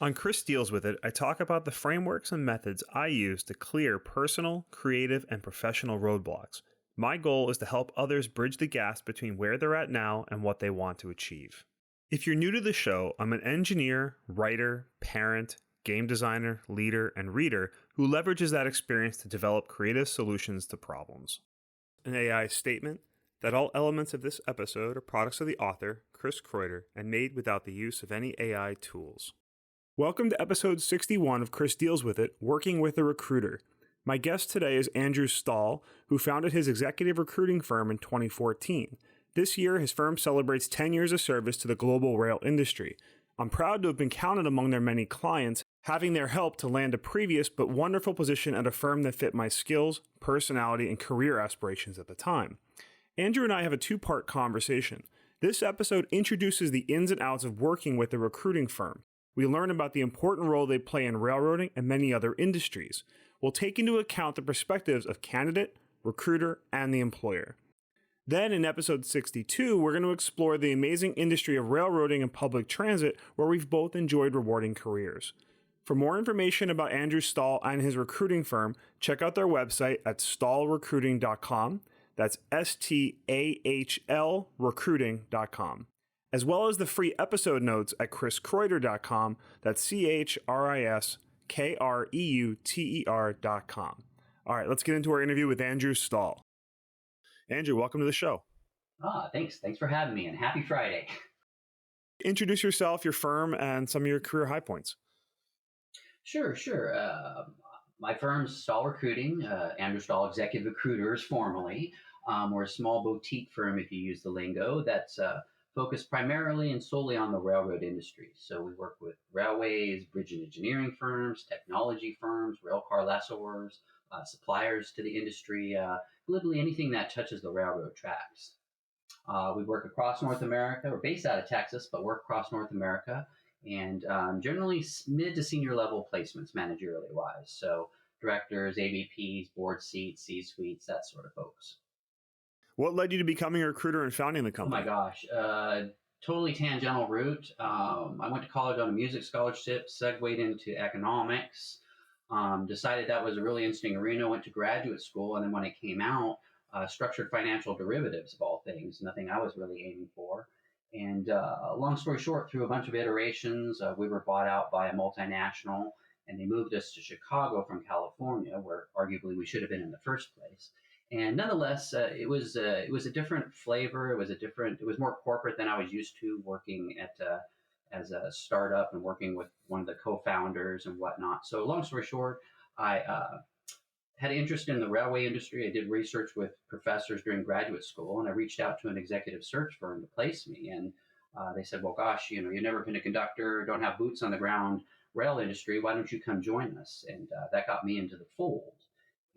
On Chris Deals With It, I talk about the frameworks and methods I use to clear personal, creative, and professional roadblocks. My goal is to help others bridge the gaps between where they're at now and what they want to achieve. If you're new to the show, I'm an engineer, writer, parent, game designer, leader, and reader who leverages that experience to develop creative solutions to problems. An AI statement that all elements of this episode are products of the author, Chris Kreuter, and made without the use of any AI tools. Welcome to episode 61 of Chris Deals With It, Working with a Recruiter. My guest today is Andrew Stahl, who founded his executive recruiting firm in 2014. This year, his firm celebrates 10 years of service to the global rail industry. I'm proud to have been counted among their many clients, having their help to land a previous but wonderful position at a firm that fit my skills, personality, and career aspirations at the time. Andrew and I have a two-part conversation. This episode introduces the ins and outs of working with a recruiting firm. We learn about the important role they play in railroading and many other industries. We'll take into account the perspectives of candidate, recruiter, and the employer. Then in episode 62, we're going to explore the amazing industry of railroading and public transit, where we've both enjoyed rewarding careers. For more information about Andrew Stahl and his recruiting firm, check out their website at stahlrecruiting.com. That's STAHL recruiting.com. As well as the free episode notes at chriskreuter.com. That's CHRISKREUTER.com. All right, let's get into our interview with Andrew Stahl. Andrew, welcome to the show. Thanks. Thanks for having me, and happy Friday. Introduce yourself, your firm, and some of your career high points. Sure. My firm's Stahl Recruiting, Andrew Stahl Executive Recruiters, formally. We're a small boutique firm, if you use the lingo, that's focused primarily and solely on the railroad industry. So we work with railways, bridge and engineering firms, technology firms, railcar lessors, suppliers to the industry, literally anything that touches the railroad tracks. We work across North America. We're based out of Texas, but work across North America, and generally mid to senior level placements, managerially wise. So directors, AVPs, board seats, C-suites, that sort of folks. What led you to becoming a recruiter and founding the company? Oh my gosh, totally tangential route. I went to college on a music scholarship, segued into economics, decided that was a really interesting arena, went to graduate school, and then when I came out, structured financial derivatives of all things, nothing I was really aiming for. And long story short, through a bunch of iterations, we were bought out by a multinational, and they moved us to Chicago from California, where arguably we should have been in the first place. And nonetheless, it was a different flavor. It was more corporate than I was used to, working as a startup and working with one of the co-founders and whatnot. So long story short, I had an interest in the railway industry. I did research with professors during graduate school, and I reached out to an executive search firm to place me. And they said, well, gosh, you've never been a conductor, don't have boots on the ground, rail industry. Why don't you come join us? And that got me into the fold.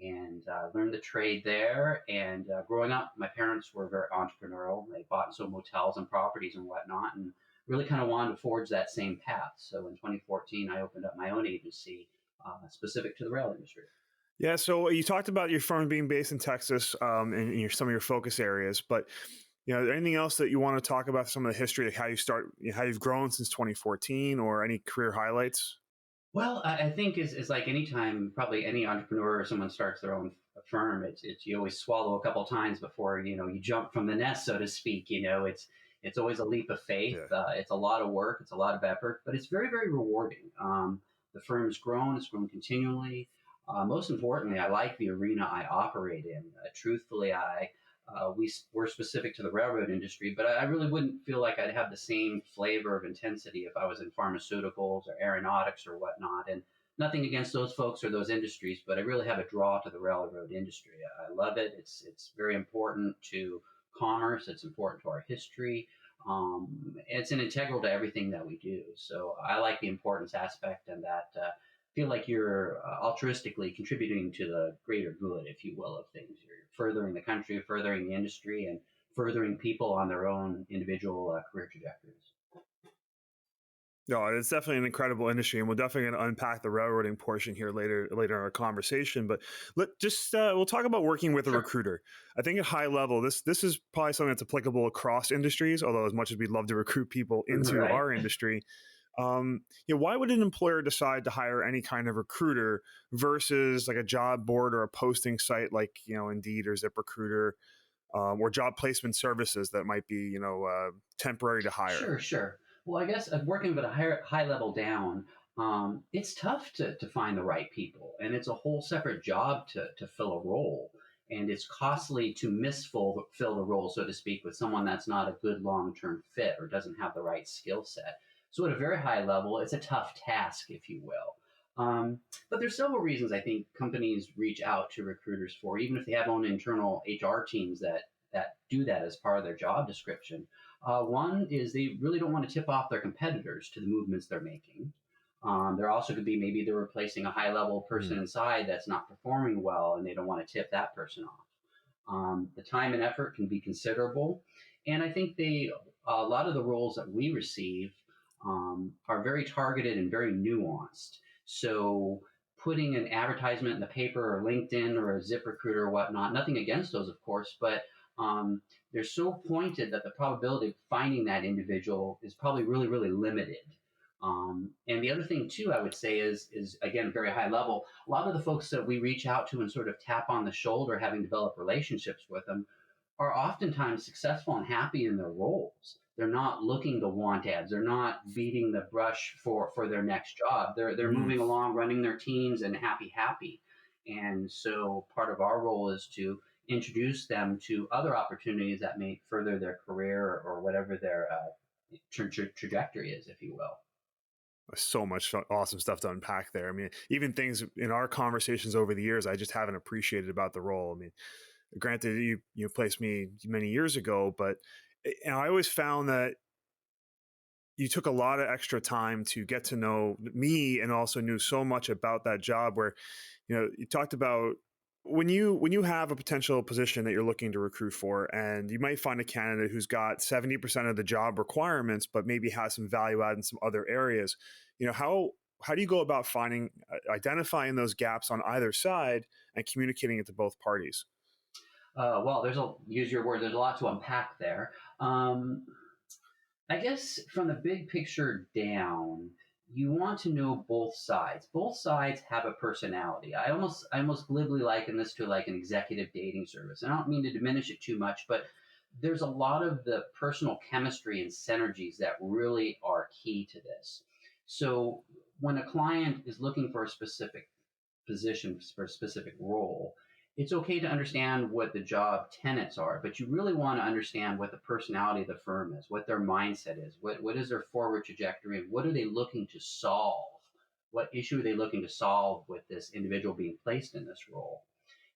And learned the trade there. And growing up, my parents were very entrepreneurial. They bought and sold motels and properties and whatnot, and really kind of wanted to forge that same path. So in 2014, I opened up my own agency specific to the rail industry. Yeah, so you talked about your firm being based in Texas and some of your focus areas, but anything else that you want to talk about, some of the history of how you've grown since 2014, or any career highlights? Well, I think is like anytime, probably any entrepreneur or someone starts their own firm, it's you always swallow a couple times before you jump from the nest, so to speak. It's always a leap of faith. Yeah. It's a lot of work, it's a lot of effort, but it's very, very rewarding. The firm's grown; it's grown continually. Most importantly, I like the arena I operate in. Truthfully, we're specific to the railroad industry, but I really wouldn't feel like I'd have the same flavor of intensity if I was in pharmaceuticals or aeronautics or whatnot. And nothing against those folks or those industries, but I really have a draw to the railroad industry. I love it. It's very important to commerce. It's important to our history. It's an integral to everything that we do. So I like the importance aspect, and that feel like you're altruistically contributing to the greater good, if you will, of things. You're furthering the country, furthering the industry, and furthering people on their own individual career trajectories. No, it's definitely an incredible industry, and we're definitely going to unpack the railroading portion here later in our conversation. But we'll talk about working with a recruiter. I think at high level, this is probably something that's applicable across industries. Although, as much as we'd love to recruit people into our industry, Why would an employer decide to hire any kind of recruiter versus like a job board or a posting site like Indeed or ZipRecruiter, or job placement services that might be temporary to hire? Sure, sure. Well, I guess working at a high level down, it's tough to find the right people, and it's a whole separate job to fill a role, and it's costly to fill the role, so to speak, with someone that's not a good long term fit or doesn't have the right skill set. So at a very high level, it's a tough task, if you will. But there's several reasons I think companies reach out to recruiters for, even if they have own internal HR teams that do that as part of their job description. One is they really don't want to tip off their competitors to the movements they're making. There also could be maybe they're replacing a high level person Hmm. inside that's not performing well and they don't want to tip that person off. The time and effort can be considerable. And I think a lot of the roles that we receive are very targeted and very nuanced. So putting an advertisement in the paper or LinkedIn or a ZipRecruiter or whatnot, nothing against those, of course, but um, they're so pointed that the probability of finding that individual is probably really, really limited. And the other thing too, I would say is again very high level. A lot of the folks that we reach out to and sort of tap on the shoulder, having developed relationships with them, are oftentimes successful and happy in their roles. They're not looking to want ads. They're not beating the brush for their next job. They're Hmm. moving along, running their teams, and happy. And so part of our role is to introduce them to other opportunities that may further their career or whatever their trajectory is, if you will. So much awesome stuff to unpack there. I mean, even things in our conversations over the years, I just haven't appreciated about the role. I mean, granted, you placed me many years ago, but I always found that you took a lot of extra time to get to know me and also knew so much about that job where you talked about when you have a potential position that you're looking to recruit for, and you might find a candidate who's got 70% of the job requirements but maybe has some value add in some other areas. How do you go about finding identifying those gaps on either side and communicating it to both parties? Well, use your word. There's a lot to unpack there. Um, I guess from the big picture down, you want to know both sides. Both sides have a personality. I almost glibly liken this to like an executive dating service. I don't mean to diminish it too much, but there's a lot of the personal chemistry and synergies that really are key to this. So when a client is looking for a specific position for a specific role, it's okay to understand what the job tenets are, but you really want to understand what the personality of the firm is, what their mindset is, what is their forward trajectory, and what are they looking to solve? What issue are they looking to solve with this individual being placed in this role?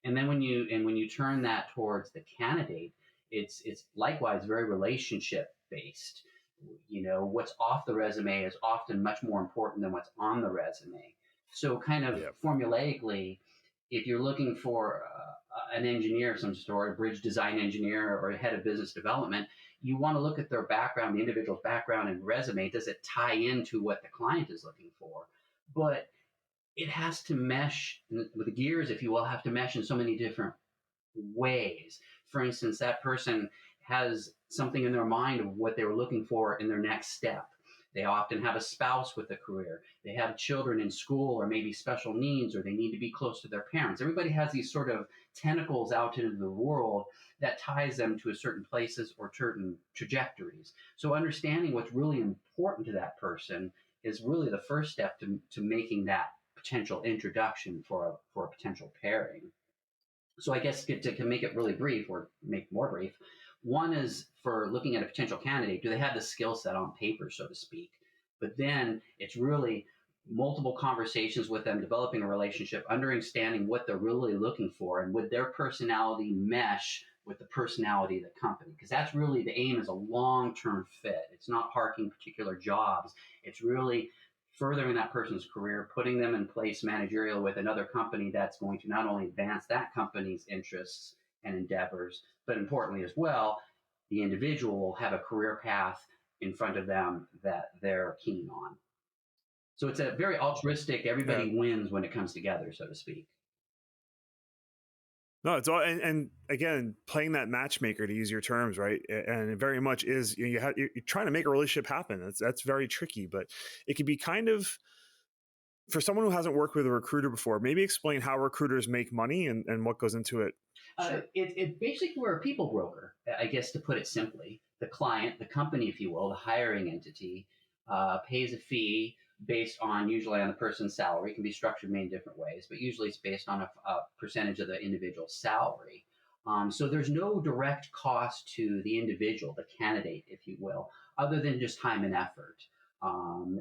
And then when you turn that towards the candidate, it's likewise very relationship based. What's off the resume is often much more important than what's on the resume. So kind of Yeah. formulaically, if you're looking for an engineer of some sort, a bridge design engineer or a head of business development, you want to look at their background, the individual's background and resume. Does it tie into what the client is looking for? But it has to mesh with the gears, if you will, have to mesh in so many different ways. For instance, that person has something in their mind of what they were looking for in their next step. They often have a spouse with a career. They have children in school or maybe special needs, or they need to be close to their parents. Everybody has these sort of tentacles out into the world that ties them to a certain places or certain trajectories. So understanding what's really important to that person is really the first step to making that potential introduction for a potential pairing. So I guess to make it really brief or make more brief, one is for looking at a potential candidate, do they have the skill set on paper, so to speak? But then it's really multiple conversations with them, developing a relationship, understanding what they're really looking for, and would their personality mesh with the personality of the company? Because that's really the aim is a long-term fit. It's not harking particular jobs. It's really furthering that person's career, putting them in place managerial with another company that's going to not only advance that company's interests and endeavors, but importantly as well, the individual will have a career path in front of them that they're keen on. So it's a very altruistic, Yeah. everybody wins when it comes together, so to speak. No, it's all, and again, playing that matchmaker, to use your terms, right? And it very much is, you're trying to make a relationship happen. That's very tricky, but it can be kind of, for someone who hasn't worked with a recruiter before, maybe explain how recruiters make money and what goes into it. Sure. It basically, we're a people broker, I guess, to put it simply. The client, the company, if you will, the hiring entity, pays a fee based on, usually on the person's salary. It can be structured many different ways, but usually it's based on a percentage of the individual's salary. So there's no direct cost to the individual, the candidate, if you will, other than just time and effort.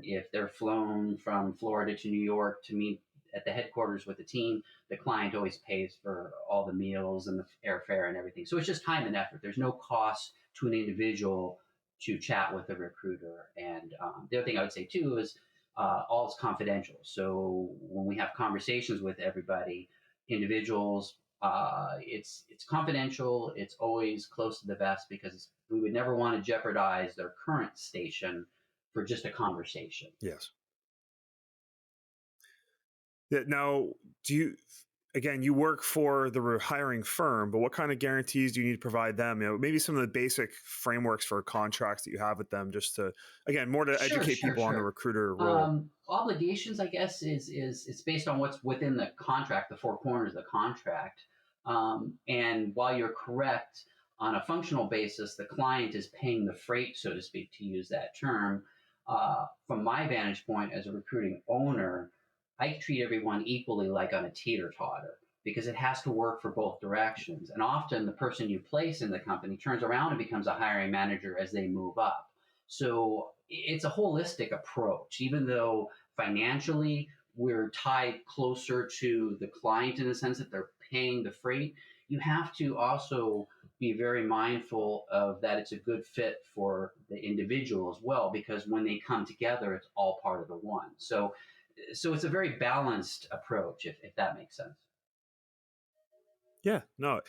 If they're flown from Florida to New York to meet at the headquarters with the team, the client always pays for all the meals and the airfare and everything. So it's just time and effort. There's no cost to an individual to chat with a recruiter. And the other thing I would say too is all is confidential. So when we have conversations with everybody, individuals, it's confidential. It's always close to the vest because we would never want to jeopardize their current station for just a conversation. Yes. Now, do you, again, you work for the hiring firm, but what kind of guarantees do you need to provide them? Maybe some of the basic frameworks for contracts that you have with them, just to, again, more to Sure, educate sure, people on the sure. recruiter role. Obligations, I guess, is it's based on what's within the contract, the four corners of the contract. And while you're correct, on a functional basis, the client is paying the freight, so to speak, to use that term. From my vantage point as a recruiting owner, I treat everyone equally, like on a teeter totter, because it has to work for both directions. And often the person you place in the company turns around and becomes a hiring manager as they move up. So it's a holistic approach, even though financially we're tied closer to the client in the sense that they're paying the freight. You have to also be very mindful of that it's a good fit for the individual as well, because when they come together, it's all part of the one. So it's a very balanced approach, if that makes sense. Yeah, no.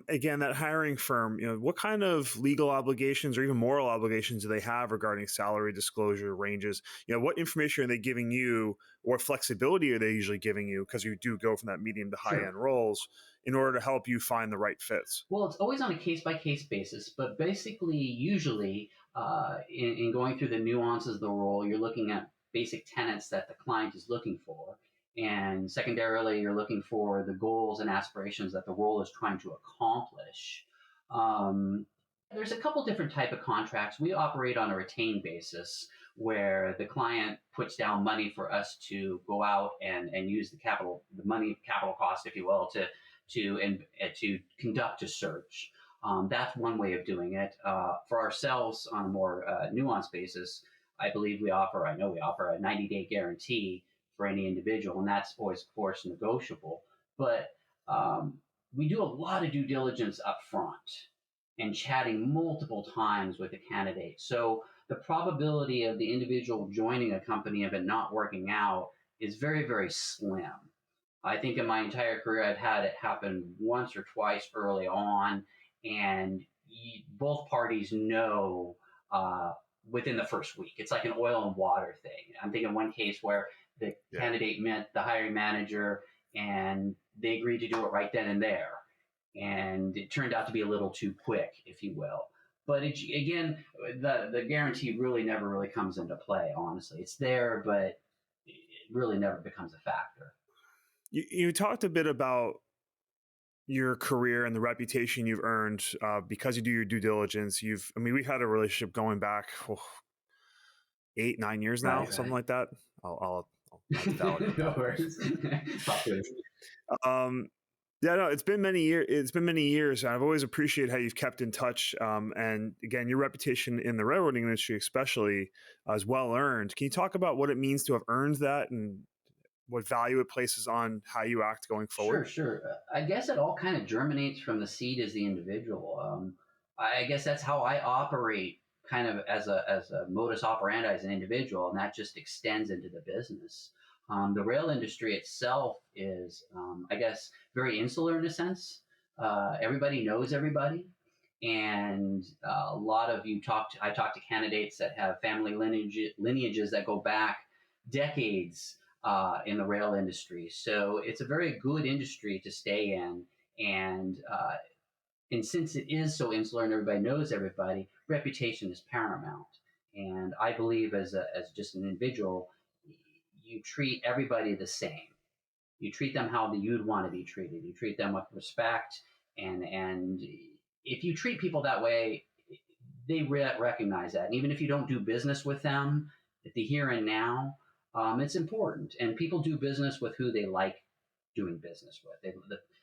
Again, that hiring firm, what kind of legal obligations or even moral obligations do they have regarding salary disclosure ranges? What information are they giving you, or flexibility are they usually giving you? Because you do go from that medium to high Sure. end roles in order to help you find the right fits. Well, it's always on a case by case basis, but basically, usually, in going through the nuances of the role, you're looking at basic tenets that the client is looking for. And secondarily, you're looking for the goals and aspirations that the role is trying to accomplish. Um, there's a couple different type of contracts. We operate on a retained basis where the client puts down money for us to go out and use the money capital cost, if you will, to conduct a search. That's one way of doing it. For ourselves, on a more nuanced basis, I know we offer a 90-day guarantee for any individual, and that's always, of course, negotiable. But we do a lot of due diligence up front and chatting multiple times with the candidate. So the probability of the individual joining a company of it not working out is very, very slim. I think in my entire career, I've had it happen once or twice early on, and both parties know uh, within the first week. It's like an oil and water thing. I'm thinking one case where the Yeah. candidate met the hiring manager, and they agreed to do it right then and there. And it turned out to be a little too quick, if you will. But again, the guarantee really never really comes into play, honestly. It's there, but it really never becomes a factor. You talked a bit about your career and the reputation you've earned because you do your due diligence. We've had a relationship going back 8, 9 years now, Right, something right. like that. I'll have to validate No that. worries. Pop quiz. Um, yeah, no, it's been many years. It's been many years. I've always appreciated how you've kept in touch. And again, your reputation in the railroading industry, especially, is well earned. Can you talk about what it means to have earned that and what value it places on how you act going forward? Sure, sure. I guess it all kind of germinates from the seed as the individual. I guess that's how I operate, kind of as a modus operandi as an individual, and that just extends into the business. The rail industry itself is, I guess, very insular in a sense. Everybody knows everybody, and a lot of I talk to candidates that have family lineages that go back decades in the rail industry. So it's a very good industry to stay in. And since it is so insular and everybody knows everybody, reputation is paramount. And I believe as just an individual, you treat everybody the same. You treat them how you'd want to be treated. You treat them with respect, and if you treat people that way, they recognize that. And even if you don't do business with them at the here and now, it's important. And people do business with who they like doing business with.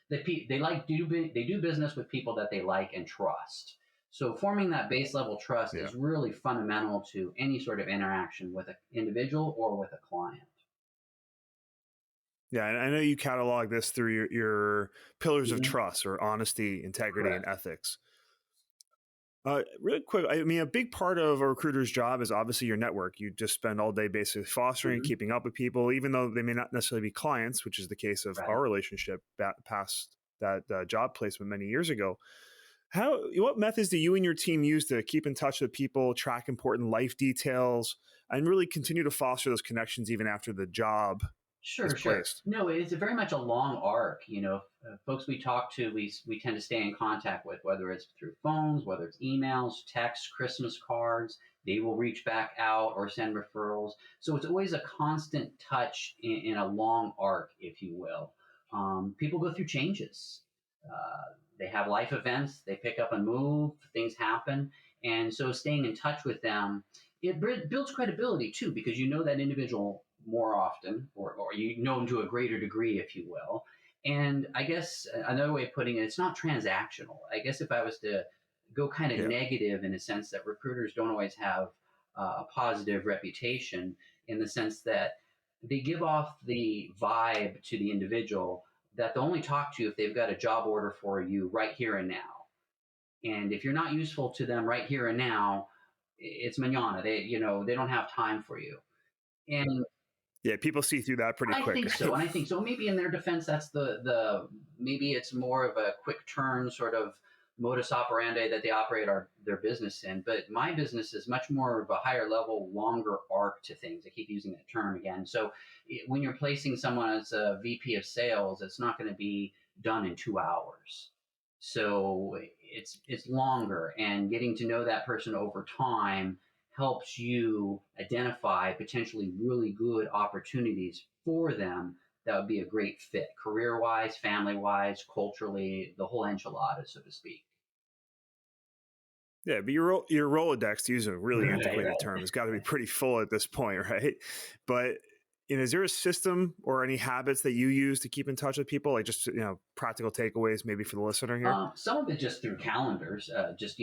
They do business with people that they like and trust. So forming that base level trust Yeah. is really fundamental to any sort of interaction with an individual or with a client. Yeah, and I know you catalog this through your pillars of Mm-hmm. trust or honesty, integrity, and Correct. ethics. Really quick, I mean, a big part of a recruiter's job is obviously your network. You just spend all day basically fostering, Mm-hmm. keeping up with people, even though they may not necessarily be clients, which is the case of Right. our relationship past that job placement many years ago. What methods do you and your team use to keep in touch with people, track important life details, and really continue to foster those connections even after the job is Sure, sure. placed? No, it's a very much a long arc. Folks we talk to, we tend to stay in contact with, whether it's through phones, whether it's emails, texts, Christmas cards. They will reach back out or send referrals. So it's always a constant touch in a long arc, if you will. People go through changes. They have life events. They pick up and move. Things happen, and so staying in touch with them, it builds credibility too, because you know that individual more often, or you know them to a greater degree, if you will. And I guess another way of putting it, it's not transactional. I guess if I was to go kind of Yeah. negative in a sense that recruiters don't always have a positive reputation, in the sense that they give off the vibe to the individual that they'll only talk to you if they've got a job order for you right here and now. And if you're not useful to them right here and now, it's manana. They don't have time for you. And Yeah, people see through that pretty I quick, think so, right? and I think so. Maybe in their defense, that's the maybe it's more of a quick turn sort of modus operandi that they operate their business in. But my business is much more of a higher level, longer arc to things. I keep using that term again. So when you're placing someone as a VP of sales, it's not going to be done in 2 hours. So it's longer, and getting to know that person over time helps you identify potentially really good opportunities for them that would be a great fit, career wise, family wise, culturally, the whole enchilada, so to speak. Yeah, but your Rolodex, to use a really Right, antiquated right. term, has got to be pretty full at this point, right? But is there a system or any habits that you use to keep in touch with people, like just practical takeaways, maybe for the listener here? Some of it just through calendars, just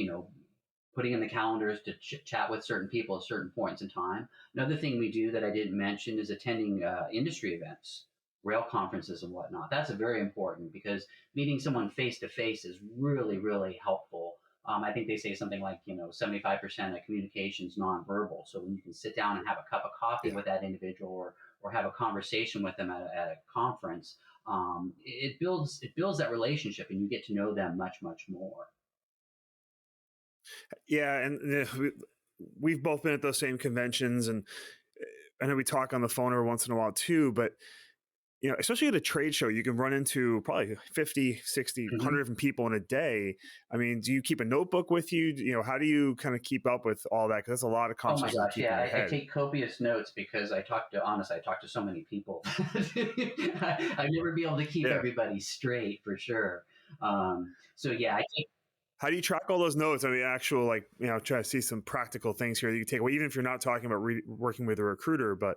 putting in the calendars to chat with certain people at certain points in time. Another thing we do that I didn't mention is attending industry events, rail conferences, and whatnot. That's a very important, because meeting someone face to face is really, really helpful. I think they say something like 75% of communication is nonverbal. So when you can sit down and have a cup of coffee Yeah. with that individual, or have a conversation with them at a conference, it builds that relationship, and you get to know them much, much more. Yeah, and we've both been at those same conventions, and I know we talk on the phone every once in a while too, but especially at a trade show, you can run into probably 50, 60, Mhm. 100 different people in a day. I mean, do you keep a notebook with you? How do you kind of keep up with all that? Because that's a lot of Oh my conversations to gosh, keep in yeah, your I head. take copious notes because I talk to so many people. I'd never be able to keep Yeah. everybody straight for sure. So yeah, I take How do you track all those notes? I mean, actual, like, try to see some practical things here that you take away, even if you're not talking about working with a recruiter, but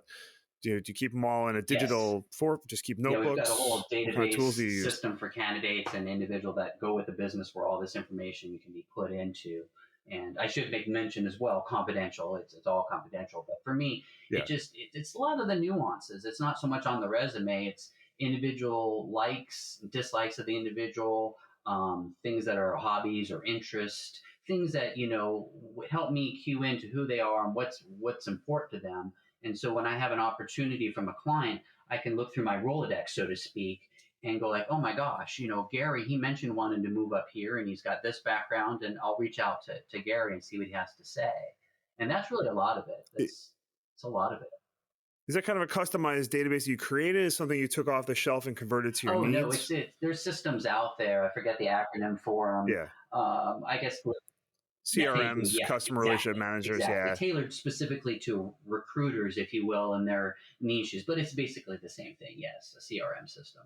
do you keep them all in a yes. digital form? Just keep Yeah, we've got a notebooks? whole What kind of tools do database you use? system for candidates and individual that go with the business, where all this information can be put into. And I should make mention as well, confidential. It's all confidential. But for me, Yeah. it's a lot of the nuances. It's not so much on the resume. It's individual likes, dislikes of the individual, things that are hobbies or interest, things that help me cue into who they are and what's important to them. And so when I have an opportunity from a client, I can look through my Rolodex, so to speak, and go like, oh my gosh, Gary, he mentioned wanting to move up here, and he's got this background, and I'll reach out to Gary and see what he has to say. And that's really a lot of it. It's a lot of it. Is that kind of a customized database you created? Is something you took off the shelf and converted to your Oh no, it's needs? it. There's systems out there. I forget the acronym for them. Yeah. I guess yeah, thank you. CRMs, Yeah, customer relationship exactly, managers. exactly. Yeah. Tailored specifically to recruiters, if you will, and their niches, but it's basically the same thing. Yes, a CRM system.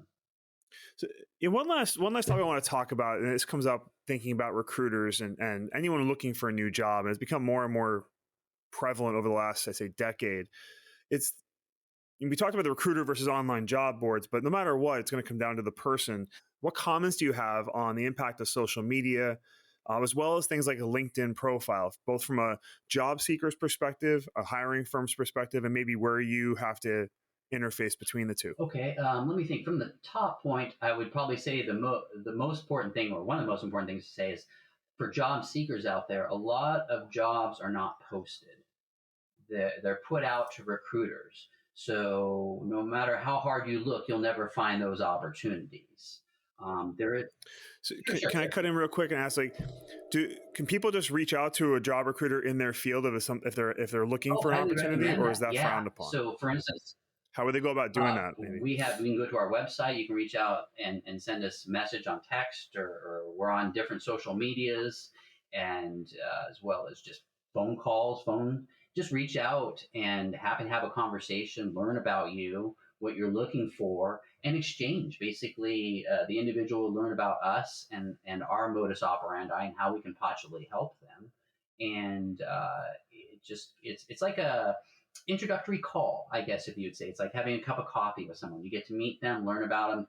So, yeah, one last topic I want to talk about, and this comes up thinking about recruiters and anyone looking for a new job, and it's become more and more prevalent over the last, I say, decade. It's We talked about the recruiter versus online job boards, but no matter what, it's going to come down to the person. What comments do you have on the impact of social media, as well as things like a LinkedIn profile, both from a job seeker's perspective, a hiring firm's perspective, and maybe where you have to interface between the two? Okay, let me think. From the top point, I would probably say the most important thing, or one of the most important things to say, is for job seekers out there. A lot of jobs are not posted. They're put out to recruiters. So no matter how hard you look, you'll never find those opportunities. There is So sure, sure, can I sure. cut in real quick and ask, like, can people just reach out to a job recruiter in their field if they're looking Oh, for an highly opportunity, recommend or is that. that Yeah. frowned upon? So for instance, How would they go about doing that? Maybe. we can go to our website. You can reach out and send us a message on text, or we're on different social medias, and as well as just phone calls. Just reach out and happen to have a conversation, learn about you, what you're looking for, and exchange. Basically, the individual will learn about us and our modus operandi and how we can possibly help them. And it's like a introductory call, I guess, if you'd say. It's like having a cup of coffee with someone. You get to meet them, learn about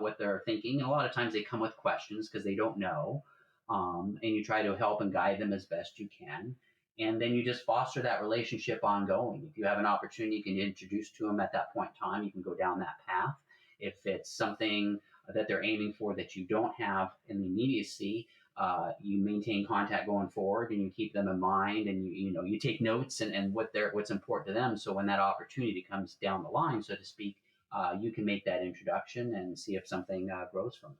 what they're thinking. And a lot of times they come with questions because they don't know. And you try to help and guide them as best you can. And then you just foster that relationship ongoing. If you have an opportunity, you can introduce to them at that point in time. You can go down that path. If it's something that they're aiming for that you don't have in the immediacy, you maintain contact going forward, and you keep them in mind, and you take notes and what's important to them. So when that opportunity comes down the line, so to speak, you can make that introduction and see if something grows from it.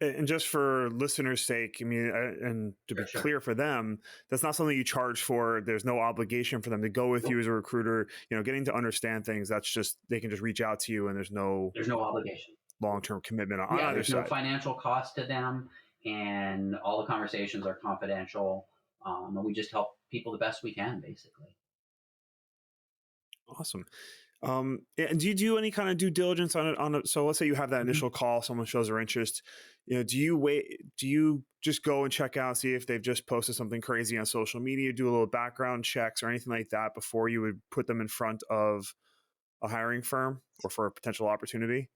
And just for listeners' sake, I mean, and to be Sure, sure. clear for them, that's not something you charge for. There's no obligation for them to go with you Nope. as a recruiter. Getting to understand things, that's just, they can just reach out to you, and there's no There's no obligation. long-term commitment on Yeah, either there's no side. financial cost to them, and all the conversations are confidential. And we just help people the best we can, basically. Awesome. And do you do any kind of due diligence on it? So let's say you have that Mhm. initial call, someone shows their interest. Do you wait? Do you just go and check out, see if they've just posted something crazy on social media, do a little background checks or anything like that before you would put them in front of a hiring firm or for a potential opportunity?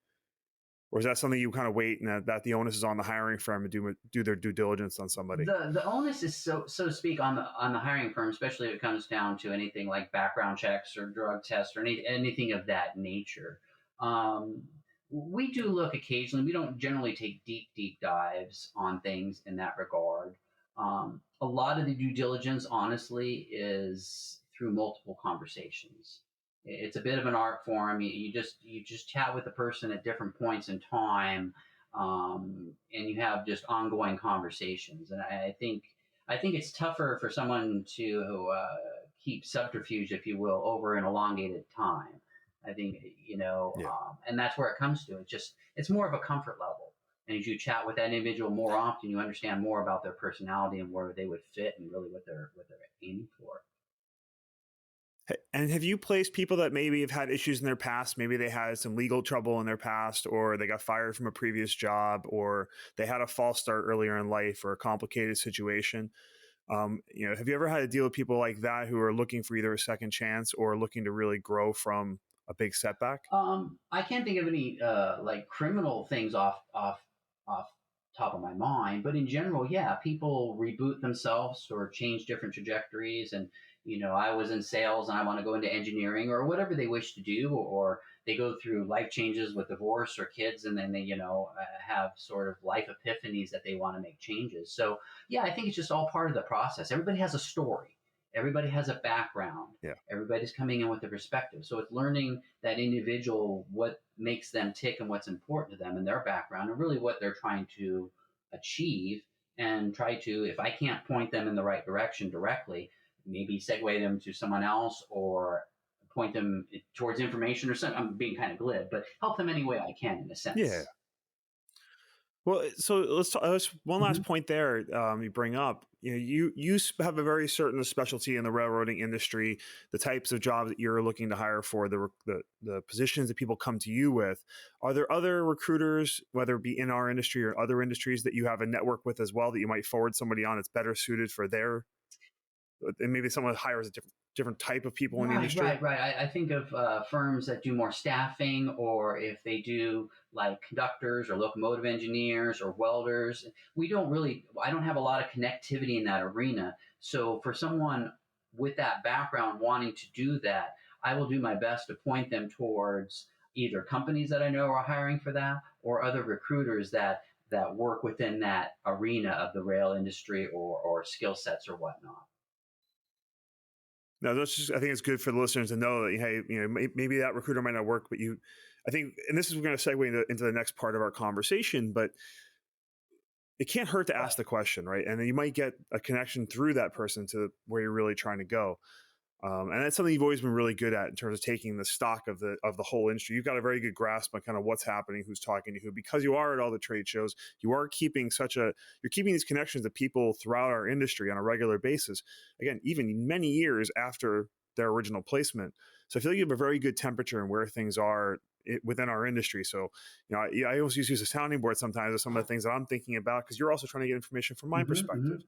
Or is that something you kind of wait, and that the onus is on the hiring firm to do their due diligence on somebody? The onus is, so to speak, on the hiring firm, especially if it comes down to anything like background checks or drug tests or anything of that nature. Um, we do look occasionally. We don't generally take deep dives on things in that regard. A lot of the due diligence, honestly, is through multiple conversations. It's a bit of an art form. You just chat with the person at different points in time, and you have just ongoing conversations. And I think it's tougher for someone to keep subterfuge, if you will, over an elongated time. I think Yeah. and that's where it comes to. It's more of a comfort level. And as you chat with that individual more often, you understand more about their personality and where they would fit, and really what they're aiming for. And have you placed people that maybe have had issues in their past? Maybe they had some legal trouble in their past, or they got fired from a previous job, or they had a false start earlier in life, or a complicated situation. Have you ever had to deal with people like that who are looking for either a second chance or looking to really grow from a big setback? I can't think of any like criminal things off top of my mind, but in general, yeah, people reboot themselves or change different trajectories. And I was in sales and I want to go into engineering or whatever they wish to do, or they go through life changes with divorce or kids, and then they have sort of life epiphanies that they want to make changes. So yeah, I think it's just all part of the process. Everybody has a story. Everybody has a background. Yeah. Everybody's coming in with a perspective. So it's learning that individual, what makes them tick and what's important to them and their background, and really what they're trying to achieve, and try to, if I can't point them in the right direction directly, maybe segue them to someone else or point them towards information or something. I'm being kind of glib, but help them any way I can in a Yeah. sense. Well, so let's talk, one last Hmm. point there. You bring up, you have a very certain specialty in the railroading industry, the types of jobs that you're looking to hire for, the positions that people come to you with. Are there other recruiters, whether it be in our industry or other industries, that you have a network with as well that you might forward somebody on that's better suited for their, and maybe someone hires a different type of people in the Right, industry? right, right. I think of firms that do more staffing, or if they do like conductors or locomotive engineers or welders. I don't have a lot of connectivity in that arena. So for someone with that background wanting to do that, I will do my best to point them towards either companies that I know are hiring for that or other recruiters that work within that arena of the rail industry or skill sets or whatnot. No, that's just, I think it's good for the listeners to know that, hey, maybe that recruiter might not work, but I think, and this is going to segue into the next part of our conversation, but it can't hurt to ask Right. the question, right? And then you might get a connection through that person to where you're really trying to go. And that's something you've always been really good at in terms of taking the stock of the whole industry. You've got a very good grasp on kind of what's happening, who's talking to who, because you are at all the trade shows. You're keeping these connections to people throughout our industry on a regular basis. Again, even many years after their original placement. So I feel like you have a very good temperature in where things are within our industry. So, I always use a sounding board sometimes of some of the things that I'm thinking about, because you're also trying to get information from my Hmm. perspective.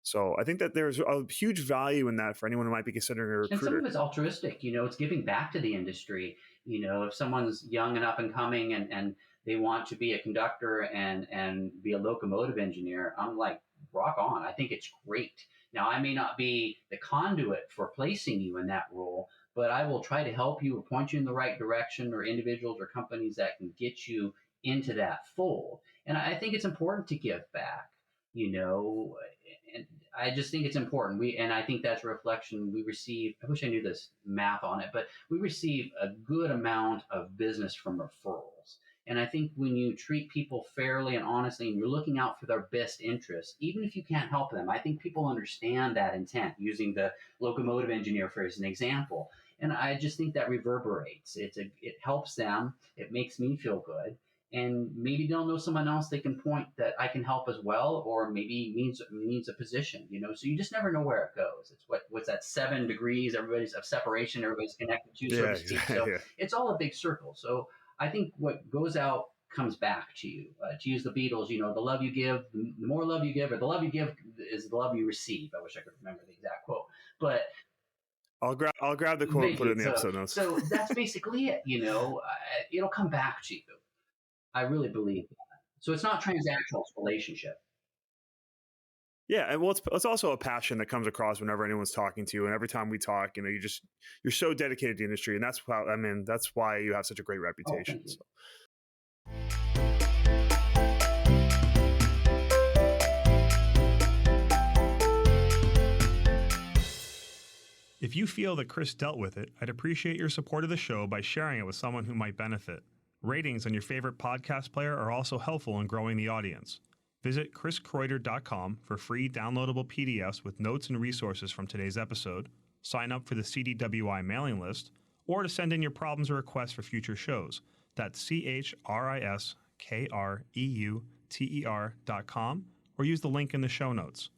So I think that there's a huge value in that for anyone who might be considering a And some of recruiter. it's altruistic, it's giving back to the industry. If someone's young and up and coming and they want to be a conductor and be a locomotive engineer, I'm like, rock on. I think it's great. Now, I may not be the conduit for placing you in that role, but I will try to help you or point you in the right direction, or individuals or companies that can get you into that fold. And I think it's important to give back, you know, and I just think it's important. And I think that's a reflection we receive. I wish I knew this math on it, but we receive a good amount of business from referrals. And I think when you treat people fairly and honestly, and you're looking out for their best interests, even if you can't help them, I think people understand that intent. Using the locomotive engineer for as an example, and I just think that reverberates. It helps them. It makes me feel good, and maybe they'll know someone else they can point that I can help as well, or maybe needs a position. So you just never know where it goes. It's what's that 7 degrees everybody's of separation everybody's connected to, so Yeah, to speak. exactly. So Yeah. it's all a big circle. So I think what goes out comes back to you. To use the Beatles, the love you give, the more love you give, or the love you give is the love you receive. I wish I could remember the exact quote, but I'll grab the quote and thank put it you. in the So episode notes. so that's basically it. It'll come back to you. I really believe that. So it's not transactional, it's relationship. Yeah, and well, it's also a passion that comes across whenever anyone's talking to you, and every time we talk, you're so dedicated to the industry, and that's why you have such a great Oh, reputation. thank you. So. If you feel that Chris dealt with it, I'd appreciate your support of the show by sharing it with someone who might benefit. Ratings on your favorite podcast player are also helpful in growing the audience. Visit chriskreuter.com for free downloadable PDFs with notes and resources from today's episode, sign up for the CDWI mailing list, or to send in your problems or requests for future shows. That's CHRISKREUTER.com, or use the link in the show notes.